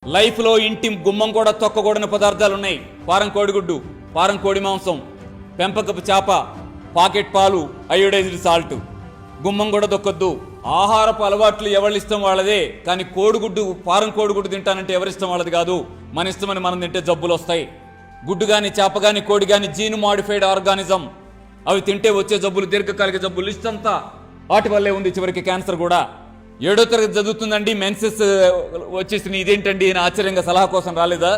Life లో ఇంటి గుమ్మం కూడా తొక్కకూడని పదార్థాలు ఉన్నాయి. పారం కోడిగుడ్డు, పారం కోడి మాంసం, పెంపకపు చేప, పాకెట్ పాలు, అయోడైజ్డ్ సాల్ట్. గుమ్మం కూడా దొక్కొద్దు. ఆహారపు అలవాట్లు ఎవరిష్టం వాళ్ళదే. కానీ కోడిగుడ్డు, పారం కోడిగుడ్డు తింటానంటే ఎవరిష్టం వాళ్ళది కాదు. మన ఇష్టమని మనం తింటే జబ్బులు వస్తాయి. గుడ్డు గాని, చేప గాని, కోడి గాని జీన్ మాడిఫైడ్ ఆర్గానిజం. అవి తింటే వచ్చే జబ్బులు దీర్ఘకాలిక జబ్బులు. లిస్ట్ అంతా వాటి వల్లే ఉంది. చివరికి క్యాన్సర్ కూడా. 7వ తరగతి చదువుతుందండి, మెన్సెస్ వచ్చేసింది. ఇదేంటండి అని ఆశ్చర్యంగా సలహా కోసం రాలేదా?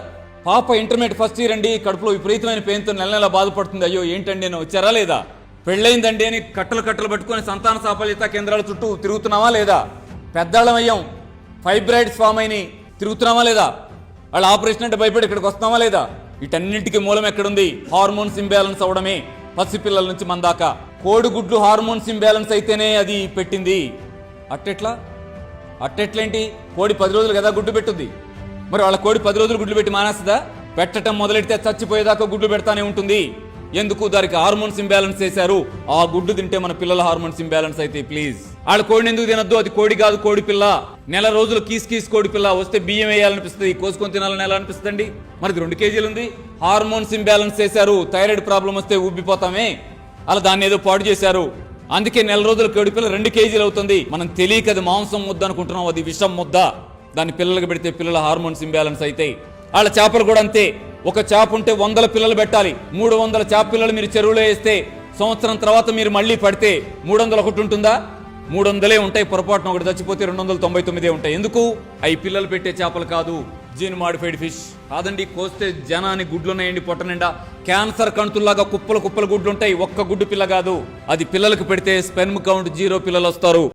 పాప ఇంటర్మీడియట్ ఫస్ట్ ఇయర్ అండి, కడుపులో విపరీతమైన పెయిన్తో నెల నెల బాధపడుతుంది. అయ్యో ఏంటండి అని వచ్చారా లేదా? పెళ్ళైందండి అని కట్టలు పట్టుకొని సంతాన సాఫల్యత కేంద్రాల చుట్టూ తిరుగుతున్నావా లేదా? పెద్దాళ్ళమయ్యాం, ఫైబ్రాయిడ్స్ ఫామ్ అయిని తిరుగుతున్నావా లేదా? వాళ్ళ ఆపరేషన్ అంటే భయపడి ఇక్కడికి వస్తున్నావా లేదా? వీటన్నింటికి మూలం ఎక్కడుంది? హార్మోన్స్ ఇంబ్యాలెన్స్ అవడమే. పసిపిల్లల నుంచి మన దాకా. కోడిగుడ్లు హార్మోన్స్ ఇంబ్యాలెన్స్ అయితేనే అది పెట్టింది. అట్టెట్లేంటి? కోడి 10 రోజులు కదా గుడ్డు పెట్టుద్ది. మరి వాళ్ళ కోడి 10 రోజులు గుడ్లు పెట్టి మానేస్తుందా? పెట్టడం మొదలెడితే చచ్చిపోయేదాకా గుడ్లు పెడతానే ఉంటుంది. ఎందుకు? దానికి హార్మోన్స్ ఇంబ్యాలెన్స్ చేశారు. ఆ గుడ్డు తింటే మన పిల్లల హార్మోన్స్ ఇంబ్యాలెన్స్ అయితే ప్లీజ్. వాళ్ళ కోడిని ఎందుకు తినద్దు? అది కోడి కాదు, కోడి పిల్ల. నెల రోజులు కీస్ కోడి పిల్ల. వస్తే బియ్యం వేయాలనిపిస్తుంది, కోసుకొని తినాలని ఎలా అనిపిస్తుంది? మనకి 2 కేజీలు ఉంది. హార్మోన్స్ ఇంబ్యాలెన్స్ చేశారు. థైరాయిడ్ ప్రాబ్లం వస్తే ఉబ్బిపోతామే, అలా దాన్ని ఏదో పాడు చేశారు. అందుకే నెల రోజుల కోడి పిల్ల 2 కేజీలు అవుతుంది. మనం తెలియక అది మాంసం ముద్ద అనుకుంటున్నాం, అది విషం ముద్ద. దాన్ని పిల్లలకు పెడితే పిల్లల హార్మోన్స్ ఇంబ్యాలెన్స్ అయితే. వాళ్ళ చేపలు కూడా అంతే. ఒక చేప ఉంటే 100 పిల్లలు పెట్టాలి. 300 చేప పిల్లలు మీరు చెరువులో వేస్తే సంవత్సరం తర్వాత మీరు మళ్ళీ పడితే 301 ఉంటుందా? 300 ఉంటాయి. పొరపాటున ఒకటి చచ్చిపోతే 299 ఉంటాయి. ఎందుకు? అవి పిల్లలు పెట్టే చేపలు కాదు, జీన్ మాడిఫైడ్ ఫిష్ కాదండి. కోస్తే జనాన్ని గుడ్లున్నాయండి పొట్ట నిండా. క్యాన్సర్ కణుతుల్లాగా కుప్పలు గుడ్లుంటాయి. ఒక్క గుడ్డు పిల్ల కాదు. అది పిల్లలకు పెడితే స్పెర్మ్ కౌంట్ 0 పిల్లలు వస్తారు.